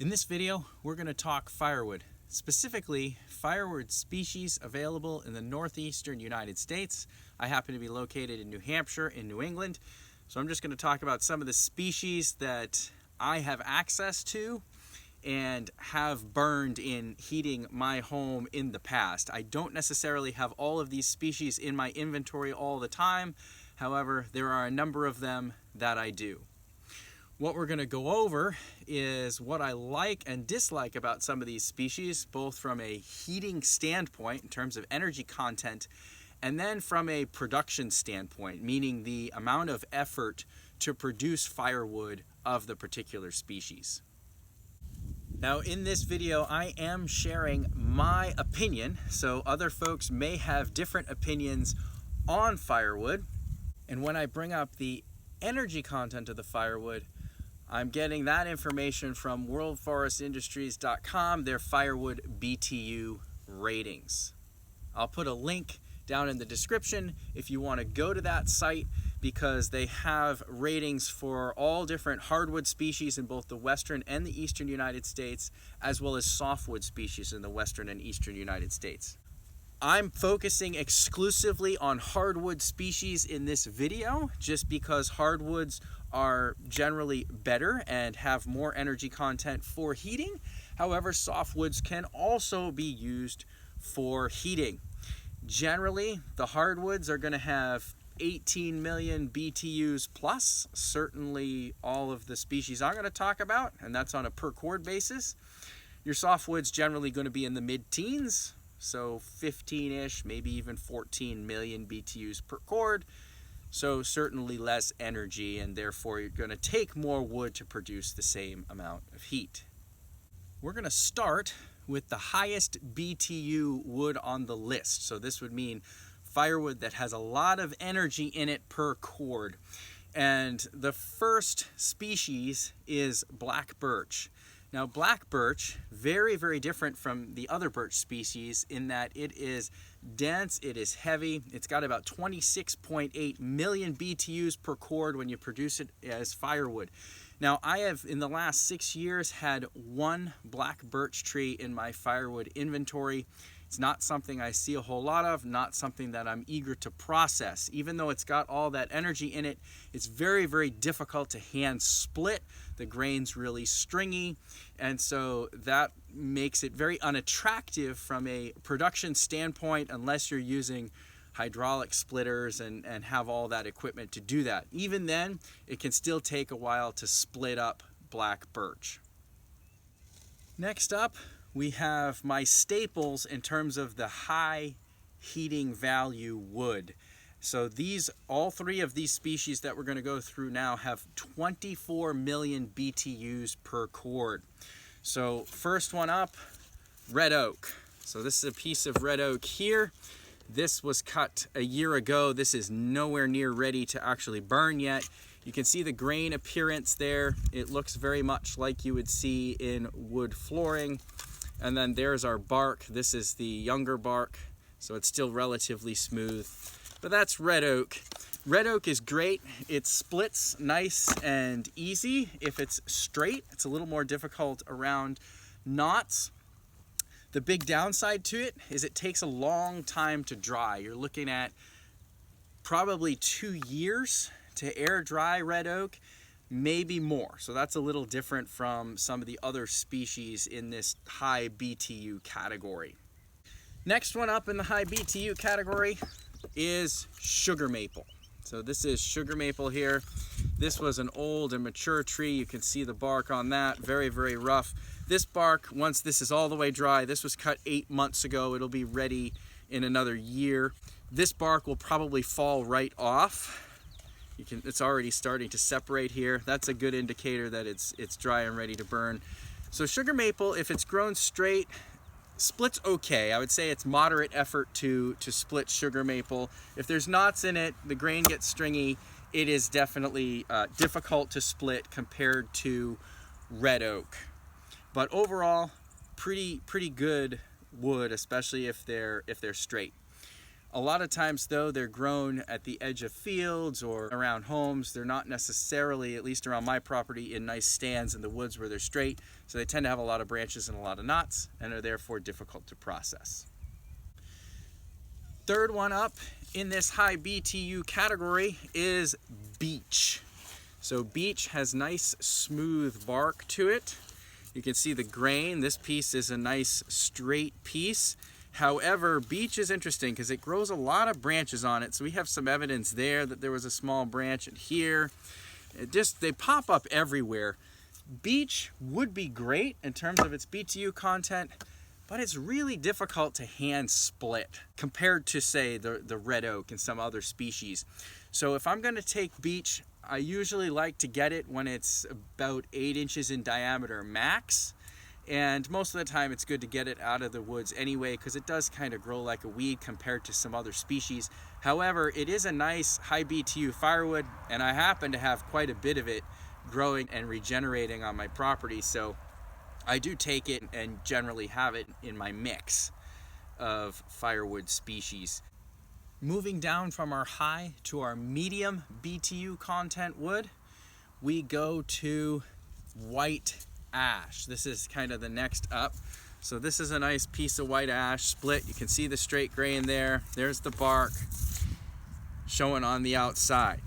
In this video, we're going to talk firewood, specifically firewood species available in the northeastern United States. I happen to be located in New Hampshire in New England, so I'm just going to talk about some of the species that I have access to and have burned in heating my home in the past. I don't necessarily have all of these species in my inventory all the time. However, there are a number of them that I do. What we're going to go over is what I like and dislike about some of these species, both from a heating standpoint in terms of energy content, and then from a production standpoint, meaning the amount of effort to produce firewood of the particular species. Now, in this video, I am sharing my opinion, so other folks may have different opinions on firewood. And when I bring up the energy content of the firewood, I'm getting that information from worldforestindustries.com, their Firewood BTU ratings. I'll put a link down in the description if you want to go to that site, because they have ratings for all different hardwood species in both the western and the eastern United States, as well as softwood species in the western and eastern United States. I'm focusing exclusively on hardwood species in this video, just because hardwoods are generally better and have more energy content for heating. However, softwoods can also be used for heating. Generally, the hardwoods are going to have 18 million BTUs plus, certainly all of the species I'm going to talk about, and that's on a per cord basis. Your softwoods generally going to be in the mid-teens, so 15-ish, maybe even 14 million BTUs per cord. So certainly less energy, and therefore you're going to take more wood to produce the same amount of heat. We're going to start with the highest BTU wood on the list. So this would mean firewood that has a lot of energy in it per cord. And the first species is black birch. Now, black birch, very, very different from the other birch species in that it is dense, it is heavy. It's got about 26.8 million BTUs per cord when you produce it as firewood. Now, I have, in the last 6 years, had one black birch tree in my firewood inventory. It's not something I see a whole lot of, not something that I'm eager to process. Even though it's got all that energy in it, it's very, very difficult to hand split. The grain's really stringy, and so that makes it very unattractive from a production standpoint unless you're using hydraulic splitters and have all that equipment to do that. Even then, it can still take a while to split up black birch. Next up, we have my staples in terms of the high heating value wood. So all three of these species that we're going to go through now have 24 million BTUs per cord. So first one up, red oak. So this is a piece of red oak here. This was cut a year ago. This is nowhere near ready to actually burn yet. You can see the grain appearance there. It looks very much like you would see in wood flooring. And then there's our bark. This is the younger bark, so it's still relatively smooth. But that's red oak. Red oak is great. It splits nice and easy if it's straight. It's a little more difficult around knots. The big downside to it is it takes a long time to dry. You're looking at probably 2 years to air dry red oak, maybe more. So that's a little different from some of the other species in this high BTU category. Next one up in the high BTU category is sugar maple. So this is sugar maple here. This was an old and mature tree. You can see the bark on that, very, very rough. This bark, once this is all the way dry, this was cut 8 months ago. It'll be ready in another year. This bark will probably fall right off. It's already starting to separate here. That's a good indicator that it's dry and ready to burn. So sugar maple, if it's grown straight, splits okay. I would say it's moderate effort to split sugar maple. If there's knots in it, the grain gets stringy, it is definitely difficult to split compared to red oak. But overall, pretty good wood, especially if they're straight. A lot of times though, they're grown at the edge of fields or around homes. They're not necessarily, at least around my property, in nice stands in the woods where they're straight. So they tend to have a lot of branches and a lot of knots and are therefore difficult to process. Third one up in this high BTU category is beech. So beech has nice smooth bark to it. You can see the grain. This piece is a nice straight piece. However, beech is interesting because it grows a lot of branches on it. So we have some evidence there that there was a small branch in here. They pop up everywhere. Beech would be great in terms of its BTU content, but it's really difficult to hand split compared to, say, the red oak and some other species. So if I'm going to take beech, I usually like to get it when it's about 8 inches in diameter max. And most of the time it's good to get it out of the woods anyway, because it does kind of grow like a weed compared to some other species. However, it is a nice high BTU firewood, and I happen to have quite a bit of it growing and regenerating on my property. So I do take it and generally have it in my mix of firewood species. Moving down from our high to our medium BTU content wood, we go to white ash. This is kind of the next up. So this is a nice piece of white ash split. You can see the straight grain there. There's the bark showing on the outside.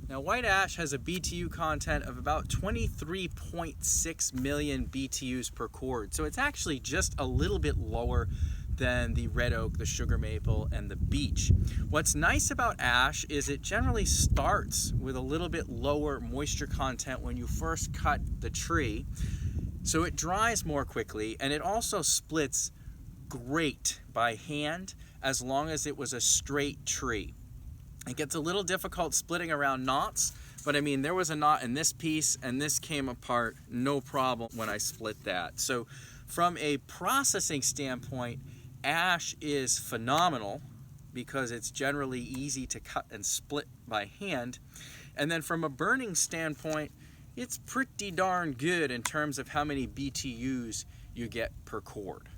Now white ash has a BTU content of about 23.6 million BTUs per cord. So it's actually just a little bit lower than the red oak, the sugar maple, and the beech. What's nice about ash is it generally starts with a little bit lower moisture content when you first cut the tree. So it dries more quickly, and it also splits great by hand as long as it was a straight tree. It gets a little difficult splitting around knots, but I mean, there was a knot in this piece and this came apart no problem when I split that. So from a processing standpoint, ash is phenomenal because it's generally easy to cut and split by hand. And then from a burning standpoint, it's pretty darn good in terms of how many BTUs you get per cord.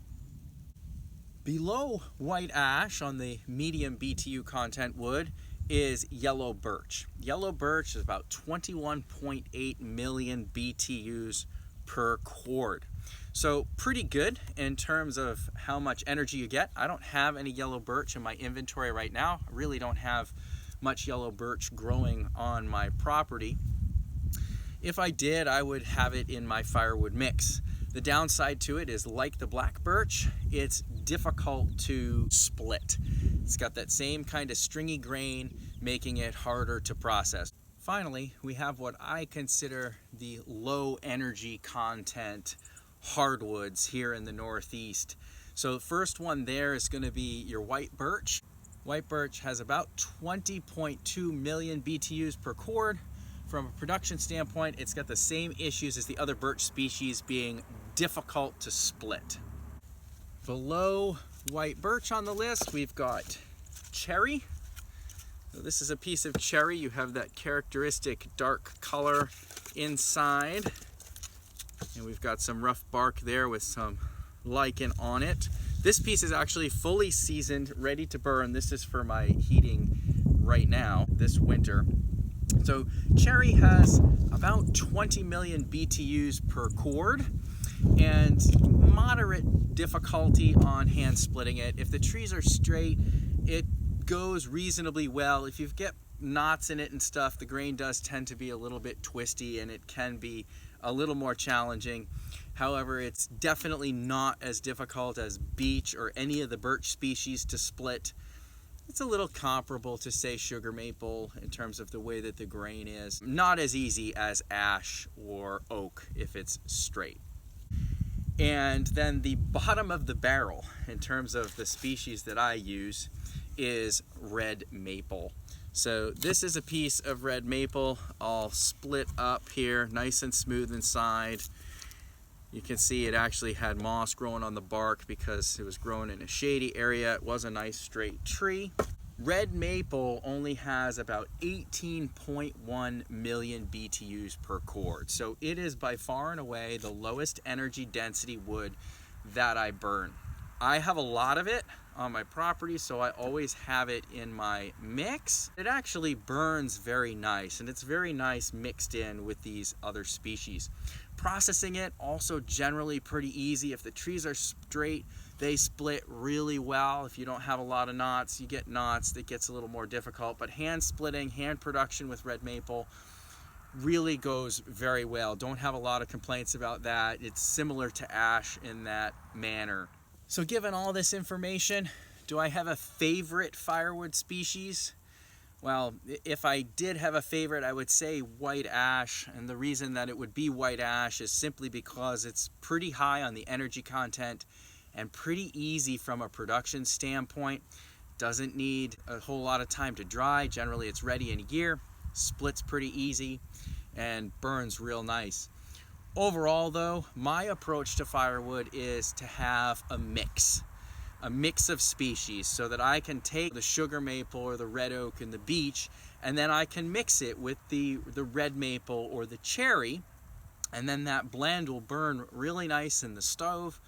Below white ash on the medium BTU content wood is yellow birch. Yellow birch is about 21.8 million BTUs per cord. So pretty good in terms of how much energy you get. I don't have any yellow birch in my inventory right now. I really don't have much yellow birch growing on my property. If I did, I would have it in my firewood mix. The downside to it is, like the black birch, it's difficult to split. It's got that same kind of stringy grain, making it harder to process. Finally, we have what I consider the low energy content hardwoods here in the Northeast. So the first one there is going to be your white birch. White birch has about 20.2 million BTUs per cord. From a production standpoint, it's got the same issues as the other birch species, being difficult to split. Below white birch on the list, we've got cherry. So this is a piece of cherry. You have that characteristic dark color inside. And we've got some rough bark there with some lichen on it. This piece is actually fully seasoned, ready to burn. This is for my heating right now, this winter. So cherry has about 20 million BTUs per cord and moderate difficulty on hand splitting it. If the trees are straight, it goes reasonably well. If you get knots in it and stuff, the grain does tend to be a little bit twisty and it can be a little more challenging. However, it's definitely not as difficult as beech or any of the birch species to split. It's a little comparable to, say, sugar maple in terms of the way that the grain is. Not as easy as ash or oak if it's straight. And then the bottom of the barrel in terms of the species that I use is red maple. So this is a piece of red maple all split up here, nice and smooth inside. You can see it actually had moss growing on the bark because it was growing in a shady area. It was a nice straight tree. Red maple only has about 18.1 million BTUs per cord. So it is by far and away the lowest energy density wood that I burn. I have a lot of it on my property, so I always have it in my mix. It actually burns very nice, and it's very nice mixed in with these other species. Processing it also generally pretty easy. If the trees are straight, they split really well. If you don't have a lot of knots, you get knots, that gets a little more difficult. But hand splitting, hand production with red maple really goes very well. Don't have a lot of complaints about that. It's similar to ash in that manner. So given all this information, do I have a favorite firewood species? Well, if I did have a favorite, I would say white ash. And the reason that it would be white ash is simply because it's pretty high on the energy content and pretty easy from a production standpoint. Doesn't need a whole lot of time to dry. Generally, it's ready in a year, splits pretty easy, and burns real nice. Overall though, my approach to firewood is to have a mix of species, so that I can take the sugar maple or the red oak and the beech, and then I can mix it with the red maple or the cherry, and then that blend will burn really nice in the stove,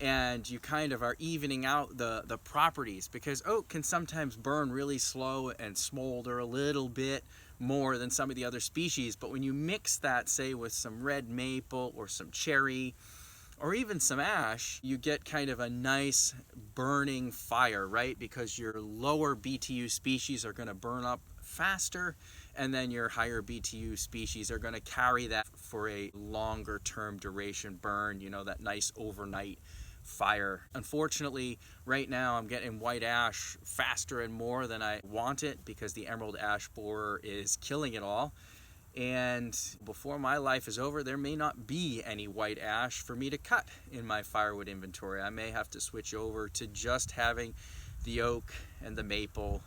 and you kind of are evening out the properties, because oak can sometimes burn really slow and smolder a little bit more than some of the other species. But when you mix that, say, with some red maple or some cherry or even some ash, you get kind of a nice burning fire, right? Because your lower BTU species are going to burn up faster, and then your higher BTU species are going to carry that for a longer term duration burn, you know, that nice overnight fire. Unfortunately, right now I'm getting white ash faster and more than I want it, because the emerald ash borer is killing it all. And before my life is over, there may not be any white ash for me to cut in my firewood inventory. I may have to switch over to just having the oak and the maple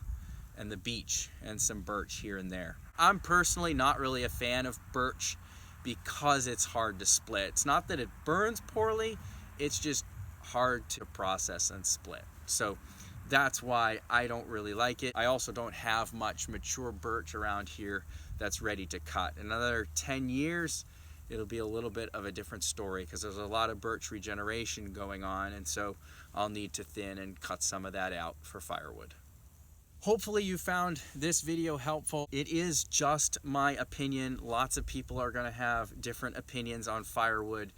and the beech and some birch here and there. I'm personally not really a fan of birch because it's hard to split. It's not that it burns poorly, it's just hard to process and split. So that's why I don't really like it. I also don't have much mature birch around here that's ready to cut. In another 10 years, it'll be a little bit of a different story, because there's a lot of birch regeneration going on, and so I'll need to thin and cut some of that out for firewood. Hopefully you found this video helpful. It is just my opinion. Lots of people are going to have different opinions on firewood.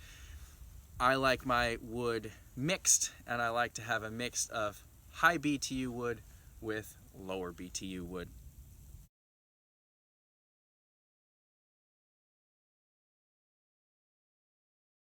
I like my wood mixed, and I like to have a mix of high BTU wood with lower BTU wood.